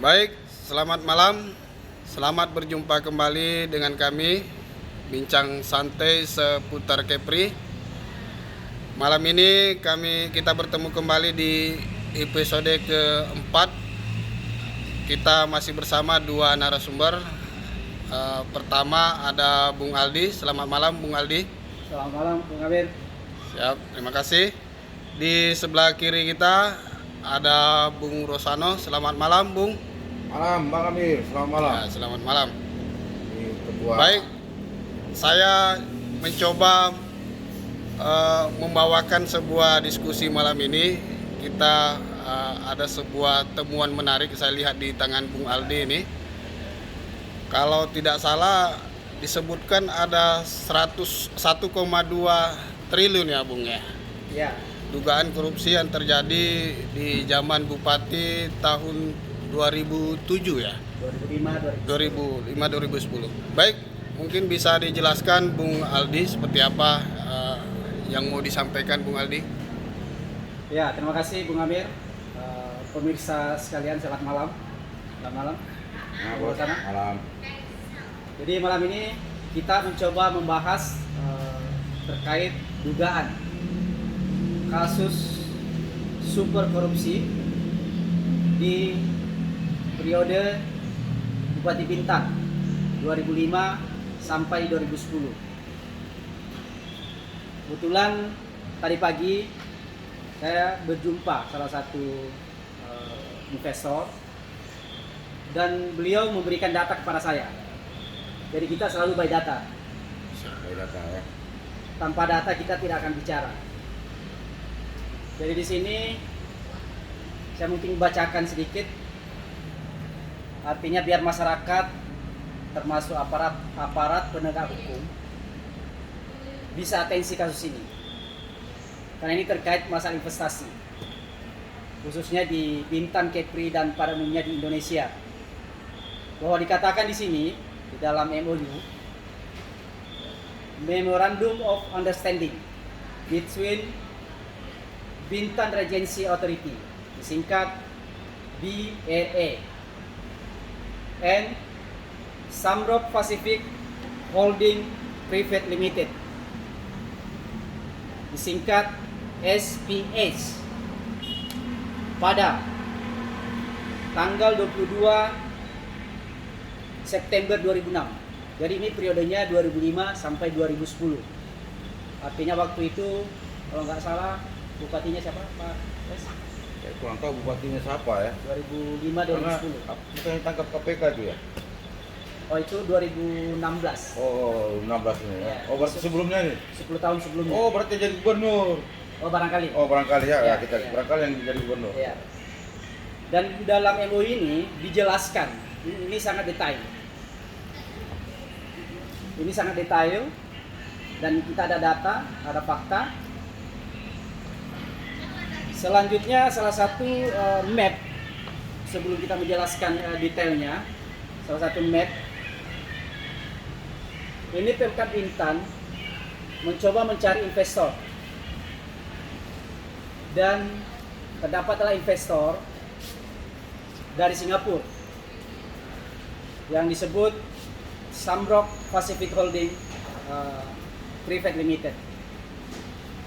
Baik, selamat malam. Selamat berjumpa kembali dengan kami bincang santai seputar Kepri. Malam ini kita bertemu kembali di episode keempat. Kita masih bersama dua narasumber. Pertama ada Bung Aldi. Selamat malam Bung Aldi. Selamat malam Bung Amir. Siap, terima kasih. Di sebelah kiri kita ada Bung Rosano. Selamat malam Bung. Malam Bang Amir, selamat malam. Ya, selamat malam. Ketua. Baik, saya mencoba membawakan sebuah diskusi malam ini. Kita ada sebuah temuan menarik saya lihat di tangan Bung Aldi ini. Kalau tidak salah disebutkan ada 101,2 triliun ya Bung ya. Ya. Dugaan korupsi yang terjadi di zaman Bupati tahun 2007 ya. 2005-2010. Baik, mungkin bisa dijelaskan Bung Aldi seperti apa yang mau disampaikan Bung Aldi? Ya, terima kasih Bung Amir. Pemirsa sekalian, selamat malam. Selamat malam. Nah, bos, malam. Jadi malam ini kita mencoba membahas terkait dugaan kasus super korupsi di periode Bupati Bintan 2005 sampai 2010. Kebetulan tadi pagi saya berjumpa salah satu investor dan beliau memberikan data kepada saya. Jadi kita selalu by data. By data ya. Tanpa data kita tidak akan bicara. Jadi di sini saya mungkin bacakan sedikit. Artinya biar masyarakat termasuk aparat penegak hukum bisa atensi kasus ini. Karena ini terkait masalah investasi. Khususnya di Bintan, Kepri dan pada umumnya di Indonesia. Bahwa dikatakan di sini di dalam MOU, Memorandum of Understanding between Bintan Regency Authority, disingkat BRA, and Samrock Pacific Holding Private Limited, disingkat SPS, pada tanggal 22 September 2006. Jadi ini periodenya 2005 sampai 2010. Artinya waktu itu kalau nggak salah bupatinya siapa Pak? Saya kurang tahu bupatinya siapa ya. 2005-2010. Bukan ditangkap KPK itu ya? Oh itu 2016. Oh 16 ini ya. Oh berarti sebelumnya nih? 10 tahun sebelumnya. Oh berarti jadi gubernur. Oh barangkali. Oh barangkali ya, Ya, kita ya. barangkali yang jadi gubernur. Ya. Dan di dalam MOU ini dijelaskan, ini sangat detail. Ini sangat detail dan kita ada data, ada fakta. Selanjutnya salah satu map, sebelum kita menjelaskan detailnya, salah satu map ini Pemkab Bintan mencoba mencari investor dan terdapatlah investor dari Singapura yang disebut Samrock Pacific Holding Private Limited.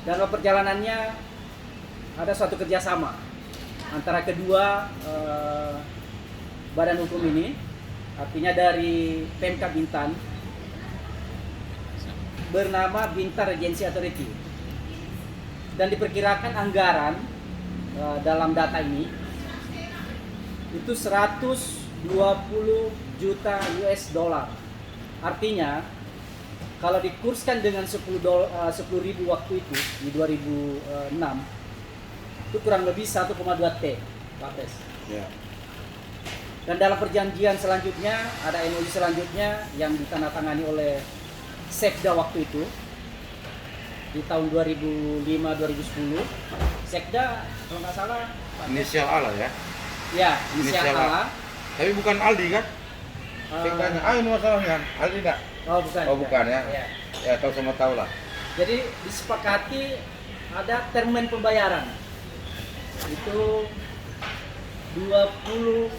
Dalam perjalanannya ada suatu kerjasama antara kedua badan hukum ini, artinya dari Pemkab Bintan bernama Bintan Regency Authority, dan diperkirakan anggaran dalam data ini itu 120 juta US dollar. Artinya kalau dikurskan dengan 10.000 waktu itu di 2006 itu kurang lebih 1,2 T, Pak Pes. Ya. Dan dalam perjanjian selanjutnya ada MOU selanjutnya yang ditandatangani oleh Sekda waktu itu di tahun 2005-2010. Sekda kalau nggak salah Inisial A lah ya. ya, inisial A. Tapi bukan Aldi kan? Saya tanya, ini masalahnya Aldi enggak? Oh bukan. Oh bukan ya. Ya. Ya tahu sama tahu lah. Jadi disepakati ada termen pembayaran. Itu 20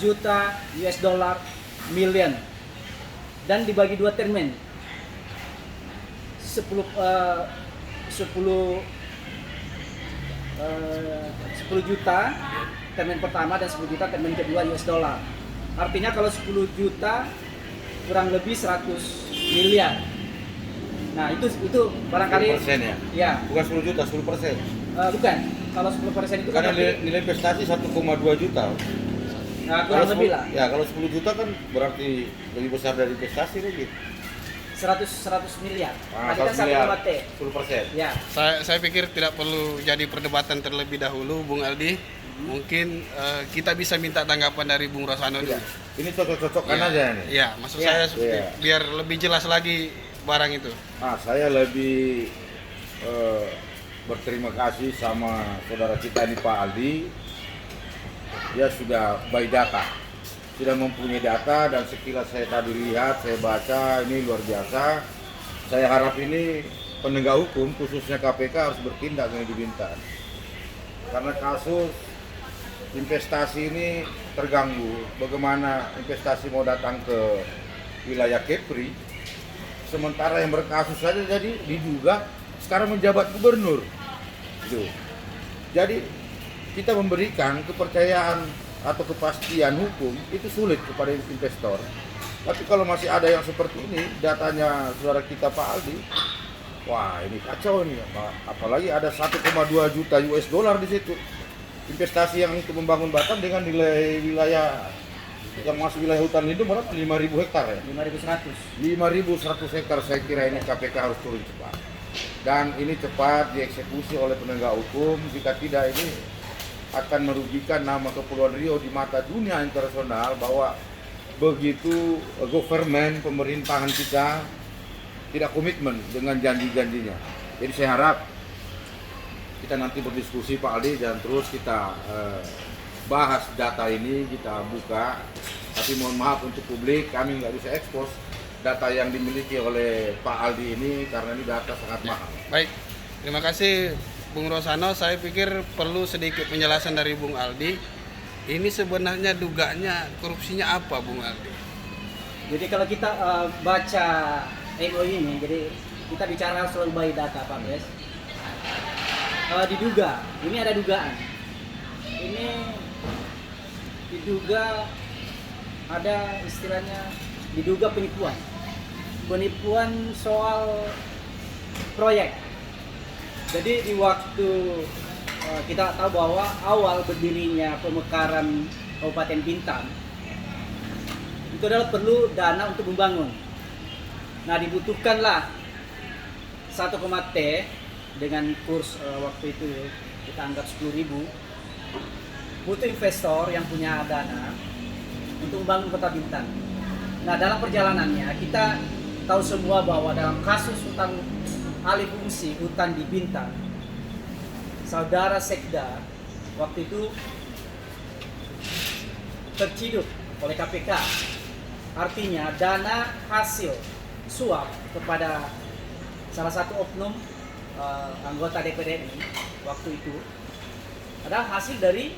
juta US dollar million, dan dibagi dua termen 10 juta termen pertama dan 10 juta termen kedua US dollar. Artinya kalau 10 juta kurang lebih 100 miliar. Nah, itu barangkali 10% ya? Ya, Bukan 10 juta, 10%. bukan. Kalau 10% itu Karena kan nilai investasi 1,2 juta. kurang lebih 10 lah. Ya, kalau 10 juta kan berarti lebih besar dari investasi lagi. 100 miliar. Ah, Tadi kan 100 miliar. 1,T. 10%. Ya. Saya pikir tidak perlu jadi perdebatan terlebih dahulu, Bung Aldi. Mungkin kita bisa minta tanggapan dari Bung Rosano dulu. Ini cocok-cocokan Ya, aja nih. ya, maksud Ya. saya seperti Ya. biar lebih jelas lagi barang itu. Saya lebih berterima kasih sama saudara kita ini Pak Aldi. Dia sudah by data, sudah mempunyai data, dan sekilas saya tadi lihat, saya baca, ini luar biasa. Saya harap ini penegak hukum, khususnya KPK, harus bertindak dengan di Bintan. Karena kasus investasi ini terganggu. Bagaimana investasi mau datang ke wilayah Kepri, sementara yang berkasus saja jadi diduga sekarang menjabat gubernur. Gitu. Jadi kita memberikan kepercayaan atau kepastian hukum itu sulit kepada investor. Tapi kalau masih ada yang seperti ini, datanya saudara kita Pak Aldi, wah ini kacau ini. Apalagi ada 1,2 juta US dollar di situ. Investasi yang untuk membangun Batam dengan nilai wilayah yang masuk wilayah hutan lindung berapa? 5.000 hektar ya? 5.100. 5.100 hektar. Saya kira ini KPK harus turun cepat. Dan ini cepat dieksekusi oleh penegak hukum. Jika tidak, ini akan merugikan nama Kepulauan Riau di mata dunia internasional bahwa begitu government, pemerintahan kita tidak komitmen dengan janji-janjinya. Jadi saya harap kita nanti berdiskusi Pak Aldi dan terus kita bahas data ini, kita buka. Tapi mohon maaf untuk publik, kami nggak bisa ekspos data yang dimiliki oleh Pak Aldi ini karena ini data sangat mahal. Baik, terima kasih Bung Rosano. Saya pikir perlu sedikit penjelasan dari Bung Aldi. Ini sebenarnya dugaannya korupsinya apa, Bung Aldi? Jadi kalau kita baca MOU ini, jadi kita bicara soal by data, Pak Bes. Diduga, ini ada dugaan. Ini diduga ada istilahnya diduga penipuan soal proyek. Jadi di waktu kita tahu bahwa awal berdirinya pemekaran Kabupaten Bintan itu adalah perlu dana untuk membangun. Nah, dibutuhkanlah 1,T dengan kurs waktu itu kita anggap 10.000. Butuh investor yang punya dana untuk membangun kota Bintan. Nah, dalam perjalanannya kita tahu semua bahwa dalam kasus hutan alih fungsi hutan di Bintan, saudara Sekda waktu itu terciduk oleh KPK. Artinya dana hasil suap kepada salah satu oknum anggota DPR RI waktu itu adalah hasil dari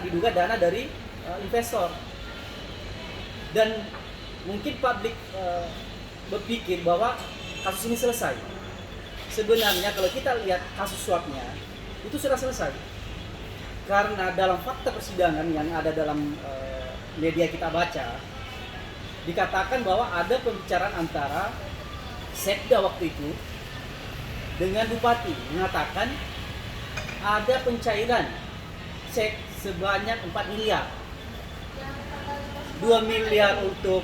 diduga dana dari investor. Dan mungkin publik berpikir bahwa kasus ini selesai. Sebenarnya kalau kita lihat kasus suapnya itu sudah selesai. Karena dalam fakta persidangan yang ada dalam media kita baca, dikatakan bahwa ada pembicaraan antara Sekda waktu itu dengan Bupati, mengatakan ada pencairan cek sebanyak 4 miliar. 2 miliar untuk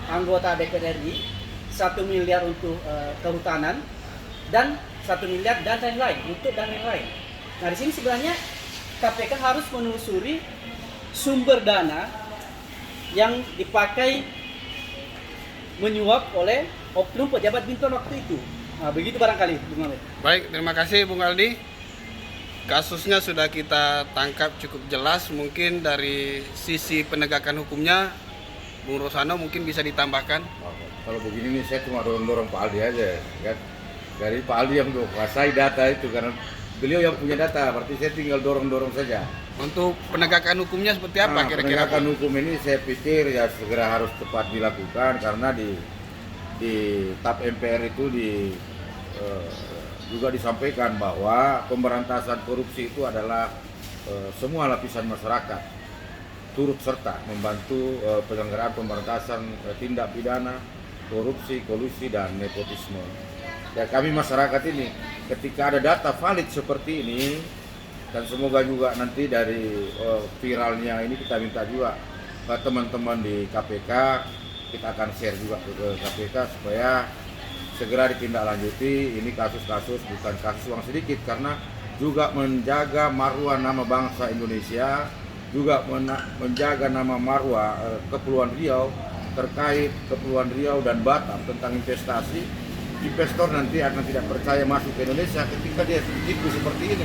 anggota DPR RI, 1 miliar untuk kehutanan, dan 1 miliar dan lain-lain untuk dan lain-lain. Nah, di sini sebenarnya KPK harus menelusuri sumber dana yang dipakai menyuap oleh oknum pejabat Bintan waktu itu. Nah, begitu barangkali, Bung Ahmed. Baik, terima kasih Bung Aldi. Kasusnya sudah kita tangkap cukup jelas. Mungkin dari sisi penegakan hukumnya, Bung Rosano mungkin bisa ditambahkan. Kalau begini nih saya cuma dorong Pak Aldi aja kan. Dari Pak Aldi yang menguasai data itu, karena beliau yang punya data, berarti saya tinggal dorong-dorong saja. Untuk penegakan hukumnya seperti apa kira-kira? Penegakan hukum ini saya pikir ya segera harus cepat dilakukan, karena di TAP MPR itu juga disampaikan bahwa pemberantasan korupsi itu adalah semua lapisan masyarakat turut serta membantu penyelenggaraan pemberantasan tindak pidana korupsi, kolusi, dan nepotisme. Ya, kami masyarakat ini ketika ada data valid seperti ini, dan semoga juga nanti dari viralnya ini kita minta juga ke teman-teman di KPK, kita akan share juga ke KPK supaya segera ditindaklanjuti. Ini kasus-kasus bukan kasus uang sedikit, karena juga menjaga marwah nama bangsa Indonesia, juga menjaga nama marwah Kepulauan Riau terkait Kepulauan Riau dan Batam tentang investasi. Investor nanti akan tidak percaya masuk ke Indonesia ketika dia tipu seperti ini.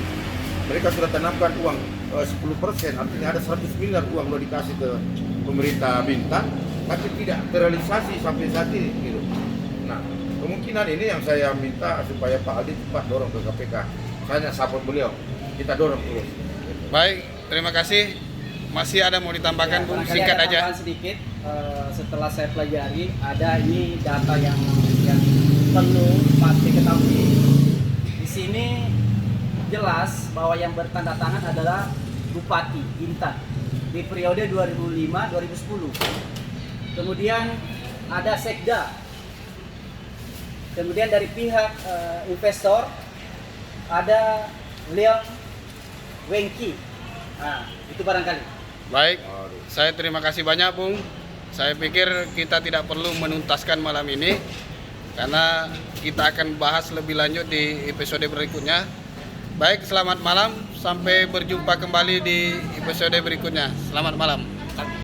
Mereka sudah tanamkan uang 10%, artinya ada 100 miliar uang sudah dikasih ke pemerintah Bintan, tapi tidak terrealisasi sampai saat ini. Gitu. Nah, kemungkinan ini yang saya minta supaya Pak Aldi cepat dorong ke KPK. Saya support beliau, kita dorong terus. Baik, terima kasih. Masih ada mau ditambahkan, Bung? barangkali Singkat ada aja. tambahan sedikit. Setelah saya pelajari, ada ini data yang perlu Pak diketahui. Di sini jelas bahwa yang bertanda tangan adalah Bupati Bintan di periode 2005-2010. Kemudian ada Sekda. Kemudian dari pihak investor ada Leon Wengki. Nah, itu barangkali. Baik, saya terima kasih banyak, Bung. Saya pikir kita tidak perlu menuntaskan malam ini, karena kita akan bahas lebih lanjut di episode berikutnya. Baik, selamat malam. Sampai berjumpa kembali di episode berikutnya. Selamat malam.